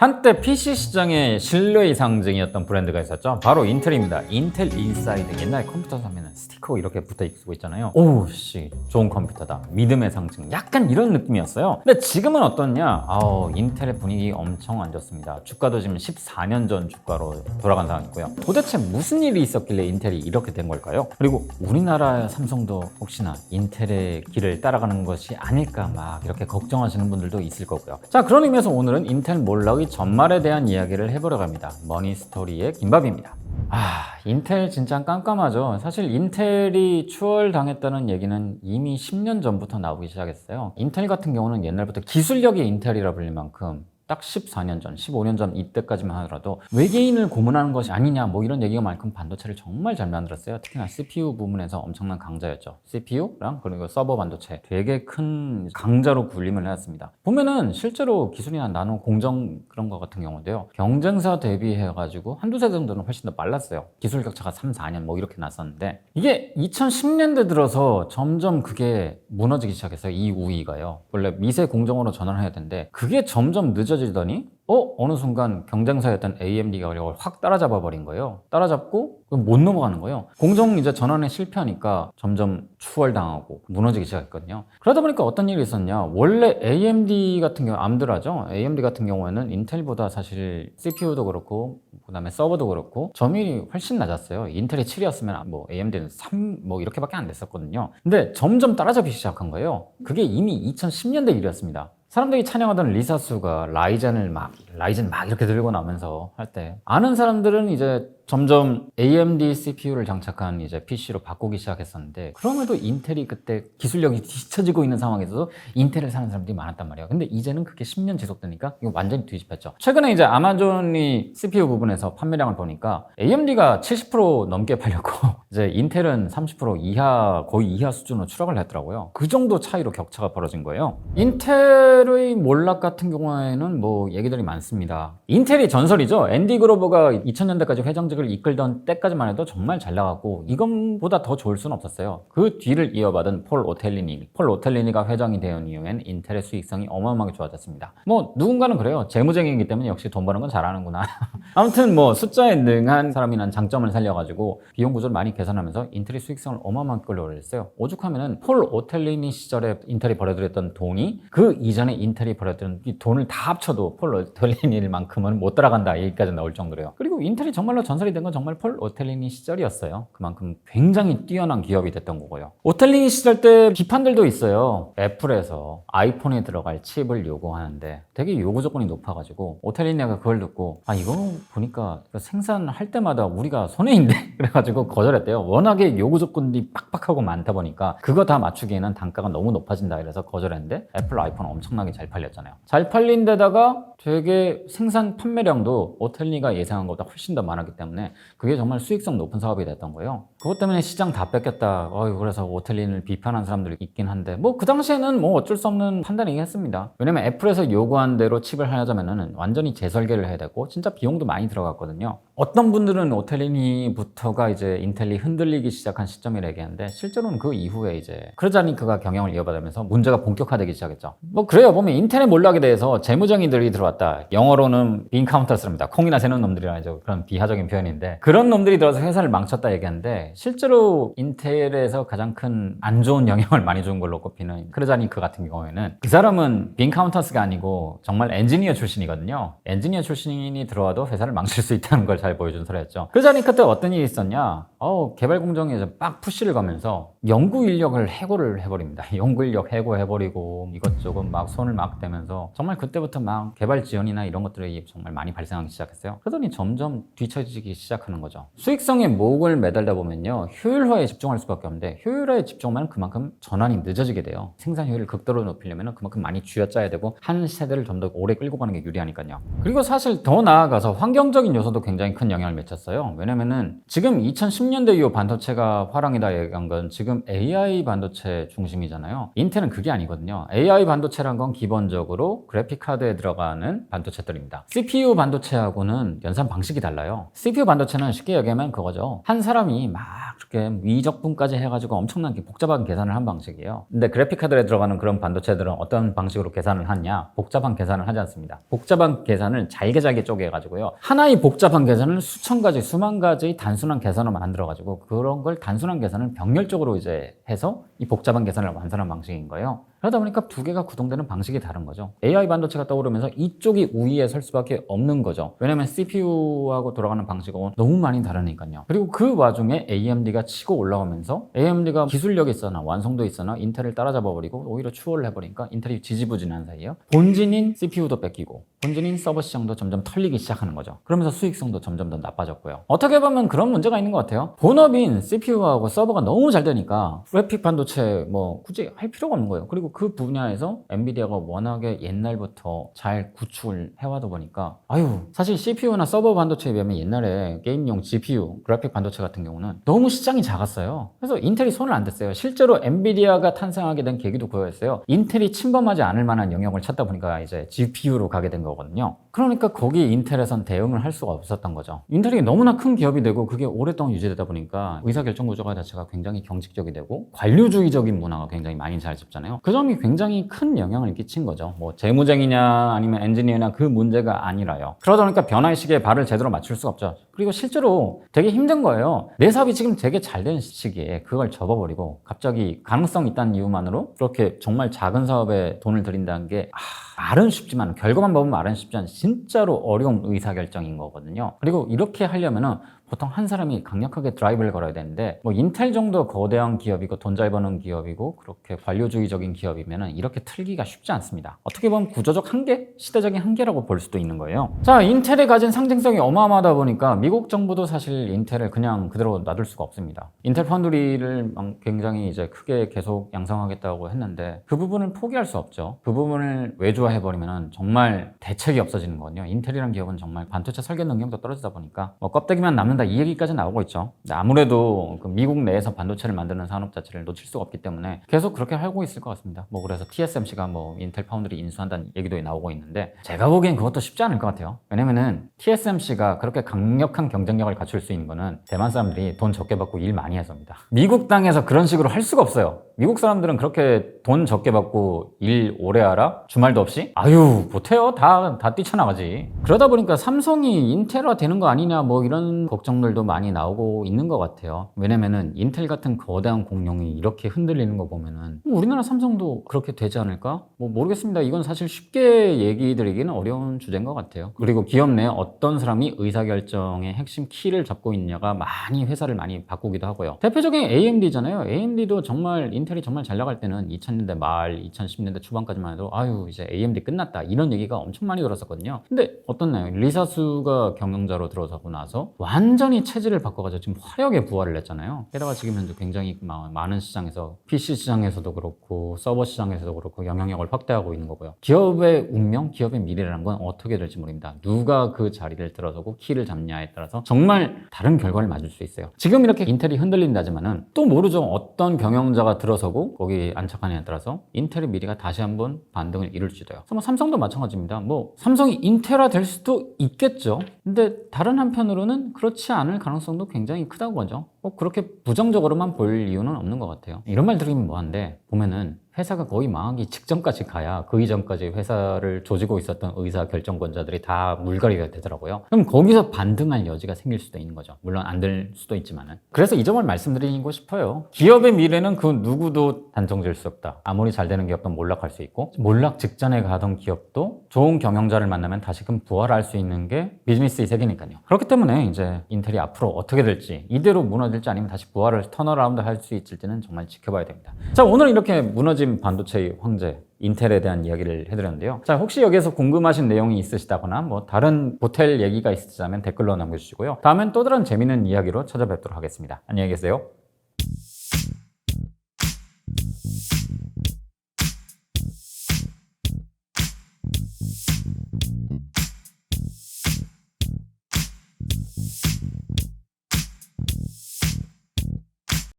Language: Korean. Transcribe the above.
한때 PC 시장의 신뢰의 상징이었던 브랜드가 있었죠. 바로 인텔입니다. 인텔 인사이드. 옛날 컴퓨터 사면은 스티커 이렇게 붙어 있고 있잖아요. 오우 씨, 좋은 컴퓨터다. 믿음의 상징. 약간 이런 느낌이었어요. 근데 지금은 어떻냐? 인텔의 분위기 엄청 안 좋습니다. 주가도 지금 14년 전 주가로 돌아간 상황이고요. 도대체 무슨 일이 있었길래 인텔이 이렇게 된 걸까요? 그리고 우리나라 삼성도 혹시나 인텔의 길을 따라가는 것이 아닐까 막 이렇게 걱정하시는 분들도 있을 거고요. 자, 그런 의미에서 오늘은 인텔 몰락이 전말에 대한 이야기를 해보려고 합니다. 머니스토리의 김밥입니다. 인텔 진짜 깜깜하죠. 사실 인텔이 추월당했다는 얘기는 이미 10년 전부터 나오기 시작했어요. 인텔 같은 경우는 옛날부터 기술력의 인텔이라 불릴 만큼 딱 14년 전, 15년 전 이때까지만 하더라도 외계인을 고문하는 것이 아니냐 뭐 이런 얘기가 많고 반도체를 정말 잘 만들었어요. 특히나 CPU 부분에서 엄청난 강자였죠. CPU랑 그리고 서버 반도체 되게 큰 강자로 군림을 해왔습니다. 보면은 실제로 기술이나 나노 공정 그런 거 같은 경우인데요. 경쟁사 대비해가지고 한두 세 정도는 훨씬 더 빨랐어요. 기술 격차가 3, 4년 뭐 이렇게 났었는데 이게 2010년대 들어서 점점 그게 무너지기 시작했어요. 이 우위가요. 원래 미세 공정으로 전환을 해야 되는데 그게 점점 늦어지더니 어느 순간 경쟁사였던 AMD가 이걸 확 따라잡아 버린 거예요. 따라잡고 못 넘어가는 거예요. 공정 이제 전환에 실패하니까 점점 추월당하고 무너지기 시작했거든요. 그러다 보니까 어떤 일이 있었냐? 원래 AMD 같은 경우 암드라죠. AMD 같은 경우에는 인텔보다 사실 CPU도 그렇고 그다음에 서버도 그렇고 점유율이 훨씬 낮았어요. 인텔이 7이었으면 뭐 AMD는 3 뭐 이렇게밖에 안 됐었거든요. 근데 점점 따라잡기 시작한 거예요. 그게 이미 2010년대 일이었습니다. 사람들이 찬양하던 리사수가 라이젠 막 이렇게 들고 나면서 할 때 아는 사람들은 이제 점점 AMD CPU를 장착한 이제 PC로 바꾸기 시작했었는데 그럼에도 인텔이 그때 기술력이 뒤처지고 있는 상황에서도 인텔을 사는 사람들이 많았단 말이에요. 근데 이제는 그게 10년 지속되니까 이거 완전히 뒤집혔죠. 최근에 이제 아마존이 CPU 부분에서 판매량을 보니까 AMD가 70% 넘게 팔렸고 이제 인텔은 30% 이하 거의 이하 수준으로 추락을 했더라고요. 그 정도 차이로 격차가 벌어진 거예요. 인텔의 몰락 같은 경우에는 뭐 얘기들이 많습니다. 인텔이 전설이죠. 앤디 그로버가 2000년대까지 회장직을 이끌던 때까지만 해도 정말 잘 나갔고 이것보다 더 좋을 수는 없었어요. 그 뒤를 이어받은 폴 오텔리니가 회장이 되는 이후엔 인텔의 수익성이 어마어마하게 좋아졌습니다. 뭐 누군가는 그래요. 재무쟁이이기 때문에 역시 돈 버는 건 잘하는구나. 아무튼 뭐 숫자에 능한 사람이란 장점을 살려가지고 비용 구조를 많이 개선하면서 인텔의 수익성을 어마어마하게 끌어올렸어요. 오죽하면은 폴 오텔리니 시절에 인텔이 벌어들였던 돈이 그 이전에 인텔이 벌어들였던 이 돈을 다 합쳐도 폴 오텔리니만큼은 못 따라간다 얘기까지 나올 정도로요. 그리고 인텔이 정말로 전설이 된 건 정말 폴 오텔리니 시절이었어요. 그만큼 굉장히 뛰어난 기업이 됐던 거고요. 오텔리니 시절 때 비판들도 있어요. 애플에서 아이폰에 들어갈 칩을 요구하는데 되게 요구 조건이 높아가지고 오텔리니가 그걸 듣고 이거 보니까 생산할 때마다 우리가 손해인데 그래가지고 거절했대요. 워낙에 요구 조건이 빡빡하고 많다 보니까 그거 다 맞추기에는 단가가 너무 높아진다 이래서 거절했는데 애플 아이폰 엄청나게 잘 팔렸잖아요. 잘 팔린 데다가 되게 생산 판매량도 오텔리가 예상한 것보다 훨씬 더 많았기 때문에 그게 정말 수익성 높은 사업이 됐던 거예요. 그것 때문에 시장 다 뺏겼다. 그래서 오텔리를 비판한 사람들이 있긴 한데 뭐 그 당시에는 뭐 어쩔 수 없는 판단이긴 했습니다. 왜냐면 애플에서 요구한 대로 칩을 하려면 완전히 재설계를 해야 되고 진짜 비용도 많이 들어갔거든요. 어떤 분들은 오텔리니부터가 이제 인텔이 흔들리기 시작한 시점이라 얘기하는데 실제로는 그 이후에 이제 크루자니크가 경영을 이어받으면서 문제가 본격화되기 시작했죠. 뭐 그래요. 보면 인텔의 몰락에 대해서 재무정의들이 들어왔다. 영어로는 빈 카운터스입니다. 콩이나 새는 놈들이라죠. 그런 비하적인 표현인데 그런 놈들이 들어서 회사를 망쳤다 얘기하는데 실제로 인텔에서 가장 큰 안 좋은 영향을 많이 준 걸로 꼽히는 크루자니크 같은 경우에는 그 사람은 빈 카운터스가 아니고 정말 엔지니어 출신이거든요. 엔지니어 출신이 들어와도 회사를 망칠 수 있다는 걸 잘 보여준 소리였죠. 크루자니크 때 어떤 일이 있었냐? 개발 공정에 빡 푸시를 가면서 연구 인력을 해고를 해버립니다. 연구 인력 해고해버리고 이것저것 막 손을 막 대면서 정말 그때부터 막 개발 지연이나 이런 것들이 정말 많이 발생하기 시작했어요. 그러더니 점점 뒤처지기 시작하는 거죠. 수익성에 목을 매달다 보면요. 효율화에 집중할 수밖에 없는데 효율화에 집중하면 그만큼 전환이 늦어지게 돼요. 생산 효율을 극도로 높이려면 그만큼 많이 쥐어짜야 되고 한 세대를 좀 더 오래 끌고 가는 게 유리하니까요. 그리고 사실 더 나아가서 환경적인 요소도 굉장히 큰 영향을 미쳤어요. 왜냐면은 지금 2010년대 이후 반도체가 화랑이다 얘기한 건 지금 AI 반도체 중심이잖아요. 인텔은 그게 아니거든요. AI 반도체란 건 기본적으로 그래픽 카드에 들어가는 반도체들입니다. CPU 반도체하고는 연산 방식이 달라요. CPU CPU 반도체는 쉽게 얘기하면 그거죠. 한 사람이 막 그렇게 위적분까지 해가지고 엄청나게 복잡한 계산을 한 방식이에요. 근데 그래픽카드에 들어가는 그런 반도체들은 어떤 방식으로 계산을 하냐? 복잡한 계산을 하지 않습니다. 복잡한 계산을 잘게 쪼개가지고요. 하나의 복잡한 계산을 수천 가지, 수만 가지 단순한 계산으로 만들어가지고 그런 걸 단순한 계산을 병렬적으로 이제 해서 이 복잡한 계산을 완성하는 방식인 거예요. 그러다 보니까 두 개가 구동되는 방식이 다른 거죠. AI 반도체가 떠오르면서 이쪽이 우위에 설 수밖에 없는 거죠. 왜냐면 CPU하고 돌아가는 방식은 너무 많이 다르니까요. 그리고 그 와중에 AMD가 치고 올라오면서 AMD가 기술력이 있으나 완성도 있으나 인텔을 따라잡아버리고 오히려 추월을 해버리니까 인텔이 지지부진한 사이에요. 본진인 CPU도 뺏기고 본진인 서버 시장도 점점 털리기 시작하는 거죠. 그러면서 수익성도 점점 더 나빠졌고요. 어떻게 보면 그런 문제가 있는 것 같아요. 본업인 CPU하고 서버가 너무 잘 되니까 그래픽 반도체 뭐 굳이 할 필요가 없는 거예요. 그리고 그 분야에서 엔비디아가 워낙에 옛날부터 잘 구축을 해와다 보니까 사실 CPU나 서버 반도체에 비하면 옛날에 게임용 GPU, 그래픽 반도체 같은 경우는 너무 시장이 작았어요. 그래서 인텔이 손을 안 댔어요. 실제로 엔비디아가 탄생하게 된 계기도 그거였어요. 인텔이 침범하지 않을 만한 영역을 찾다 보니까 이제 GPU로 가게 된 거거든요. 그러니까 거기 인텔에선 대응을 할 수가 없었던 거죠. 인텔이 너무나 큰 기업이 되고 그게 오랫동안 유지되다 보니까 의사결정 구조가 자체가 굉장히 경직적이 되고 관료주의적인 문화가 굉장히 많이 잘 잡잖아요. 그 점이 굉장히 큰 영향을 끼친 거죠. 뭐 재무쟁이냐 아니면 엔지니어냐 그 문제가 아니라요. 그러다 보니까 변화의 시기에 발을 제대로 맞출 수가 없죠. 그리고 실제로 되게 힘든 거예요. 내 사업이 지금 되게 잘 된 시기에 그걸 접어버리고 갑자기 가능성 있다는 이유만으로 그렇게 정말 작은 사업에 돈을 들인다는 게 말은 쉽지만 결과만 보면 말은 쉽지 않은 진짜로 어려운 의사결정인 거거든요. 그리고 이렇게 하려면은 보통 한 사람이 강력하게 드라이브를 걸어야 되는데 뭐 인텔 정도 거대한 기업이고 돈 잘 버는 기업이고 그렇게 관료주의적인 기업이면은 이렇게 틀기가 쉽지 않습니다. 어떻게 보면 구조적 한계? 시대적인 한계라고 볼 수도 있는 거예요. 자, 인텔이 가진 상징성이 어마어마하다 보니까 미국 정부도 사실 인텔을 그냥 그대로 놔둘 수가 없습니다. 인텔 파운드리를 굉장히 이제 크게 계속 양성하겠다고 했는데 그 부분을 포기할 수 없죠. 그 부분을 외주화해버리면은 정말 대책이 없어지는 거거든요. 인텔이라는 기업은 정말 반도체 설계 능력도 떨어지다 보니까 뭐 껍데기만 남는 이 얘기까지 나오고 있죠. 근데 아무래도 그 미국 내에서 반도체를 만드는 산업 자체를 놓칠 수가 없기 때문에 계속 그렇게 하고 있을 것 같습니다. 뭐 그래서 TSMC가 뭐 인텔 파운드리 인수한다는 얘기도 나오고 있는데 제가 보기엔 그것도 쉽지 않을 것 같아요. 왜냐면은 TSMC가 그렇게 강력한 경쟁력을 갖출 수 있는 거는 대만 사람들이 돈 적게 받고 일 많이 해서입니다. 미국 땅에서 그런 식으로 할 수가 없어요. 미국 사람들은 그렇게 돈 적게 받고 일 오래 하라? 주말도 없이? 못해요. 다 뛰쳐나가지. 그러다 보니까 삼성이 인텔화 되는 거 아니냐 뭐 이런 걱정들도 많이 나오고 있는 것 같아요. 왜냐면은 인텔 같은 거대한 공룡이 이렇게 흔들리는 거 보면은 우리나라 삼성도 그렇게 되지 않을까? 뭐 모르겠습니다. 이건 사실 쉽게 얘기 드리기는 어려운 주제인 것 같아요. 그리고 기업 내에 어떤 사람이 의사결정의 핵심 키를 잡고 있냐가 많이 회사를 많이 바꾸기도 하고요. 대표적인 AMD잖아요. AMD도 정말 인텔이 정말 잘 나갈 때는 2000년대 말, 2010년대 초반까지만 해도 이제 AMD 끝났다 이런 얘기가 엄청 많이 들었었거든요. 근데 어떻나요? 리사수가 경영자로 들어서고 나서 완전히 체질을 바꿔가지고 지금 화력에 부활을 했잖아요. 게다가 지금 현재 굉장히 많은 시장에서 PC 시장에서도 그렇고 서버 시장에서도 그렇고 영향력을 확대하고 있는 거고요. 기업의 운명, 기업의 미래라는 건 어떻게 될지 모릅니다. 누가 그 자리를 들어서고 키를 잡냐에 따라서 정말 다른 결과를 맞을 수 있어요. 지금 이렇게 인텔이 흔들린다지만은 또 모르죠. 어떤 경영자가 들어서고 거기 안착하느냐에 따라서 인텔의 미래가 다시 한번 반등을 이룰지도요. 그래서 뭐 삼성도 마찬가지입니다. 뭐 삼성이 인텔화 될 수도 있겠죠. 근데 다른 한편으로는 그렇지 않을 가능성도 굉장히 크다고 하죠. 꼭 그렇게 부정적으로만 볼 이유는 없는 것 같아요. 이런 말 들으면 뭐한데 보면은 회사가 거의 망하기 직전까지 가야 그 이전까지 회사를 조지고 있었던 의사결정권자들이 다 물갈이가 되더라고요. 그럼 거기서 반등할 여지가 생길 수도 있는 거죠. 물론 안 될 수도 있지만은. 그래서 이 점을 말씀드리고 싶어요. 기업의 미래는 그 누구도 단정지을 수 없다. 아무리 잘 되는 기업도 몰락할 수 있고 몰락 직전에 가던 기업도 좋은 경영자를 만나면 다시금 부활할 수 있는 게 비즈니스의 세계니까요. 그렇기 때문에 이제 인텔이 앞으로 어떻게 될지 이대로 무너질지 아니면 다시 부활을 턴어라운드 할 수 있을지는 정말 지켜봐야 됩니다. 자, 오늘 이렇게 무너진 반도체의 황제 인텔에 대한 이야기를 해드렸는데요. 자, 혹시 여기에서 궁금하신 내용이 있으시다거나 뭐 다른 보텔 얘기가 있으시다면 댓글로 남겨주시고요. 다음엔 또 다른 재미있는 이야기로 찾아뵙도록 하겠습니다. 안녕히 계세요.